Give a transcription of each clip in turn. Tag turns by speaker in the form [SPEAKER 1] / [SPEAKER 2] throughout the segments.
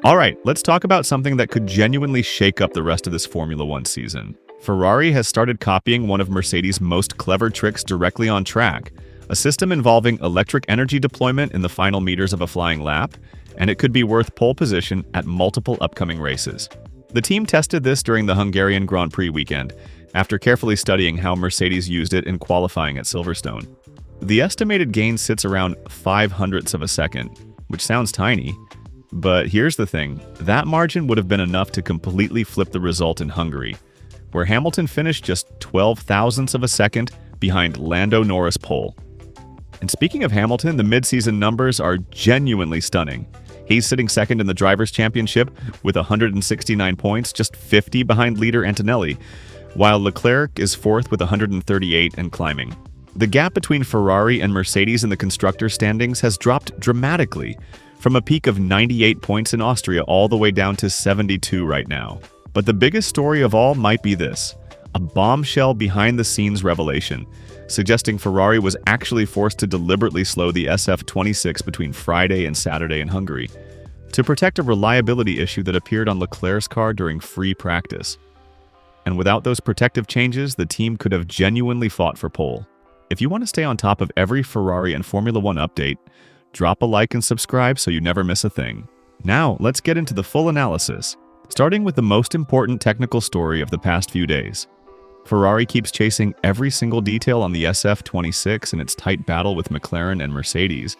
[SPEAKER 1] All right, let's talk about something that could genuinely shake up the rest of this Formula One season. Ferrari has started copying one of Mercedes' most clever tricks directly on track, a system involving electric energy deployment in the final meters of a flying lap, and it could be worth pole position at multiple upcoming races. The team tested this during the Hungarian Grand Prix weekend, after carefully studying how Mercedes used it in qualifying at Silverstone. The estimated gain sits around 0.05 of a second, which sounds tiny, but here's the thing, that margin would have been enough to completely flip the result in Hungary, where Hamilton finished just 12 thousandths of a second behind Lando Norris' pole. And speaking of Hamilton, the mid-season numbers are genuinely stunning. He's sitting second in the Drivers' Championship with 169 points, just 50 behind leader Antonelli, while Leclerc is fourth with 138 and climbing. The gap between Ferrari and Mercedes in the constructor standings has dropped dramatically, from a peak of 98 points in Austria all the way down to 72 right now. But the biggest story of all might be this, a bombshell behind-the-scenes revelation, suggesting Ferrari was actually forced to deliberately slow the SF26 between Friday and Saturday in Hungary, to protect a reliability issue that appeared on Leclerc's car during free practice. And without those protective changes, the team could have genuinely fought for pole. If you want to stay on top of every Ferrari and Formula One update, drop a like and subscribe so you never miss a thing. Now, let's get into the full analysis, starting with the most important technical story of the past few days. Ferrari keeps chasing every single detail on the SF26 in its tight battle with McLaren and Mercedes,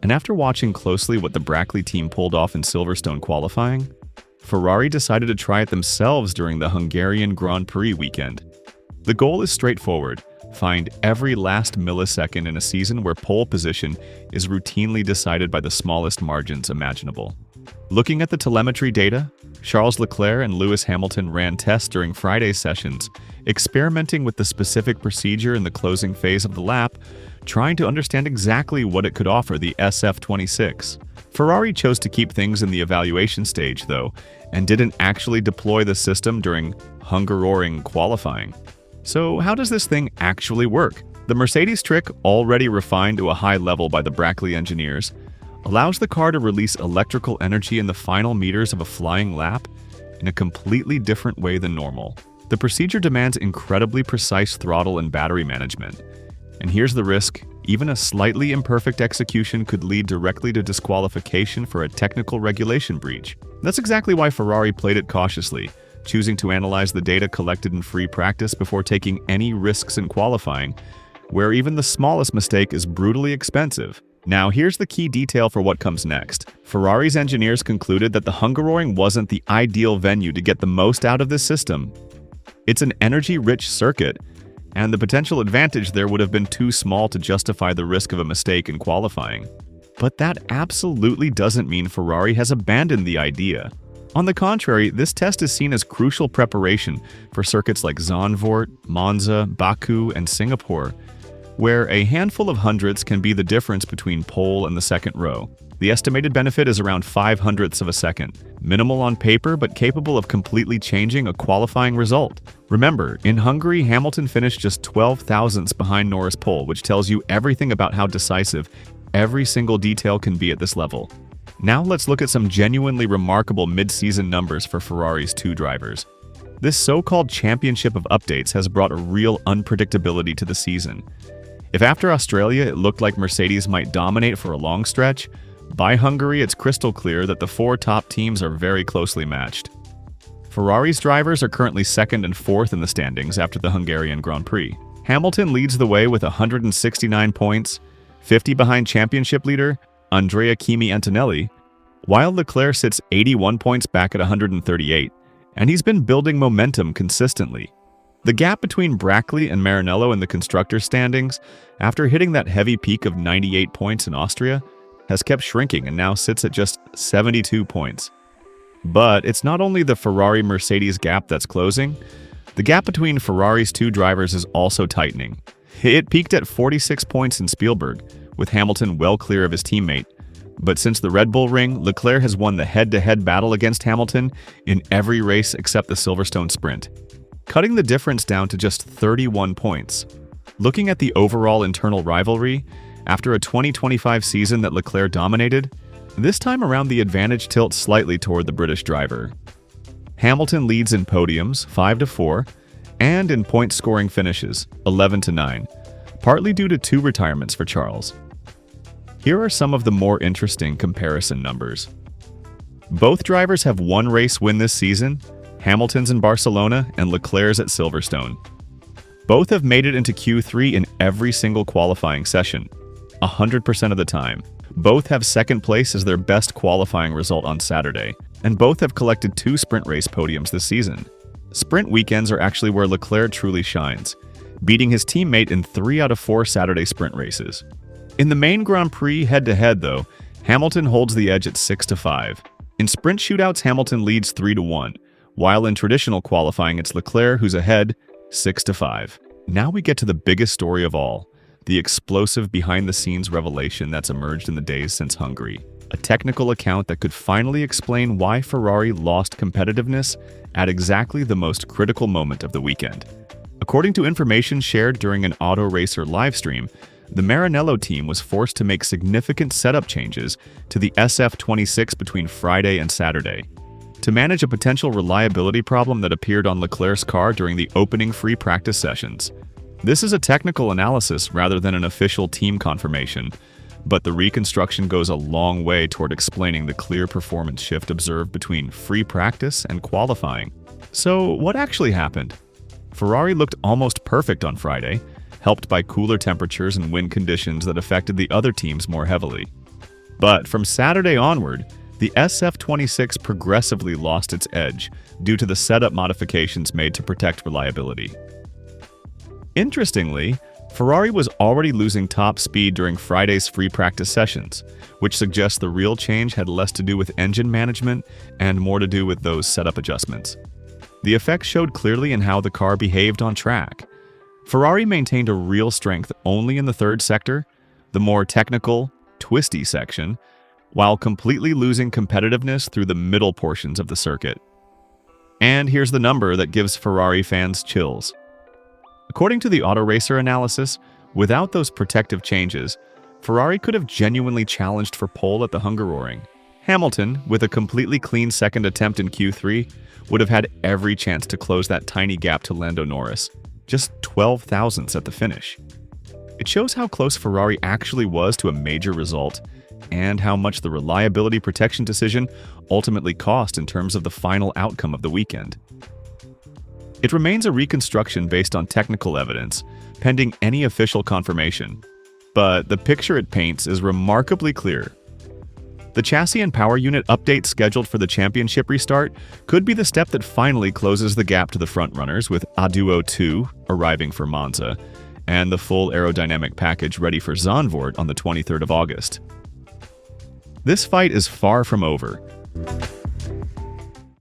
[SPEAKER 1] and after watching closely what the Brackley team pulled off in Silverstone qualifying, Ferrari decided to try it themselves during the Hungarian Grand Prix weekend. The goal is straightforward. Find every last millisecond in a season where pole position is routinely decided by the smallest margins imaginable. Looking at the telemetry data, Charles Leclerc and Lewis Hamilton ran tests during Friday's sessions, experimenting with the specific procedure in the closing phase of the lap, trying to understand exactly what it could offer the SF26. Ferrari chose to keep things in the evaluation stage, though, and didn't actually deploy the system during Hungaroring qualifying. So how does this thing actually work? The Mercedes trick, already refined to a high level by the Brackley engineers, allows the car to release electrical energy in the final meters of a flying lap in a completely different way than normal. The procedure demands incredibly precise throttle and battery management. And here's the risk, even a slightly imperfect execution could lead directly to disqualification for a technical regulation breach. That's exactly why Ferrari played it cautiously, choosing to analyze the data collected in free practice before taking any risks in qualifying, where even the smallest mistake is brutally expensive. Now, here's the key detail for what comes next. Ferrari's engineers concluded that the Hungaroring wasn't the ideal venue to get the most out of this system. It's an energy-rich circuit, and the potential advantage there would have been too small to justify the risk of a mistake in qualifying. But that absolutely doesn't mean Ferrari has abandoned the idea. On the contrary, this test is seen as crucial preparation for circuits like Zandvoort, Monza, Baku, and Singapore, where a handful of hundredths can be the difference between pole and the second row. The estimated benefit is around 0.05 of a second, minimal on paper but capable of completely changing a qualifying result. Remember, in Hungary, Hamilton finished just 12 thousandths behind Norris' pole, which tells you everything about how decisive every single detail can be at this level. Now let's look at some genuinely remarkable mid-season numbers for Ferrari's two drivers. This so-called championship of updates has brought a real unpredictability to the season. If after Australia it looked like Mercedes might dominate for a long stretch, by Hungary it's crystal clear that the four top teams are very closely matched. Ferrari's drivers are currently second and fourth in the standings after the Hungarian Grand Prix. Hamilton leads the way with 169 points, 50 behind championship leader Andrea Kimi Antonelli, while Leclerc sits 81 points back at 138, and he's been building momentum consistently. The gap between Brackley and Maranello in the constructor standings, after hitting that heavy peak of 98 points in Austria, has kept shrinking and now sits at just 72 points. But it's not only the Ferrari-Mercedes gap that's closing, the gap between Ferrari's two drivers is also tightening. It peaked at 46 points in Spielberg, with Hamilton well clear of his teammate. But since the Red Bull Ring, Leclerc has won the head-to-head battle against Hamilton in every race except the Silverstone Sprint, cutting the difference down to just 31 points. Looking at the overall internal rivalry, after a 2025 season that Leclerc dominated, This time around, the advantage tilts slightly toward the British driver. Hamilton leads in podiums 5-4 and in point-scoring finishes 11-9, partly due to 2 retirements for Charles. Here are some of the more interesting comparison numbers. Both drivers have 1 race win this season, Hamilton's in Barcelona and Leclerc's at Silverstone. Both have made it into Q3 in every single qualifying session, 100% of the time. Both have second place as their best qualifying result on Saturday, and both have collected 2 sprint race podiums this season. Sprint weekends are actually where Leclerc truly shines, beating his teammate in 3 out of 4 Saturday sprint races. In the main Grand Prix head-to-head, though, Hamilton holds the edge at 6-5. In sprint shootouts, Hamilton leads 3-1, while in traditional qualifying, it's Leclerc who's ahead 6-5. Now we get to the biggest story of all, the explosive behind-the-scenes revelation that's emerged in the days since Hungary. A technical account that could finally explain why Ferrari lost competitiveness at exactly the most critical moment of the weekend. According to information shared during an Auto Racer livestream, the Maranello team was forced to make significant setup changes to the SF26 between Friday and Saturday to manage a potential reliability problem that appeared on Leclerc's car during the opening free practice sessions. This is a technical analysis rather than an official team confirmation, but the reconstruction goes a long way toward explaining the clear performance shift observed between free practice and qualifying. So, what actually happened? Ferrari looked almost perfect on Friday, helped by cooler temperatures and wind conditions that affected the other teams more heavily. But from Saturday onward, the SF26 progressively lost its edge due to the setup modifications made to protect reliability. Interestingly, Ferrari was already losing top speed during Friday's free practice sessions, which suggests the real change had less to do with engine management and more to do with those setup adjustments. The effect showed clearly in how the car behaved on track. Ferrari maintained a real strength only in the third sector, the more technical, twisty section, while completely losing competitiveness through the middle portions of the circuit. And here's the number that gives Ferrari fans chills. According to the Auto Racer analysis, without those protective changes, Ferrari could have genuinely challenged for pole at the Hungaroring. Hamilton, with a completely clean second attempt in Q3, would have had every chance to close that tiny gap to Lando Norris, just 12 thousandths at the finish. It shows how close Ferrari actually was to a major result, and how much the reliability protection decision ultimately cost in terms of the final outcome of the weekend. It remains a reconstruction based on technical evidence, pending any official confirmation, but the picture it paints is remarkably clear. The chassis and power unit update scheduled for the championship restart could be the step that finally closes the gap to the frontrunners, with A2O 2 arriving for Monza, and the full aerodynamic package ready for Zandvoort on the 23rd of August. This fight is far from over.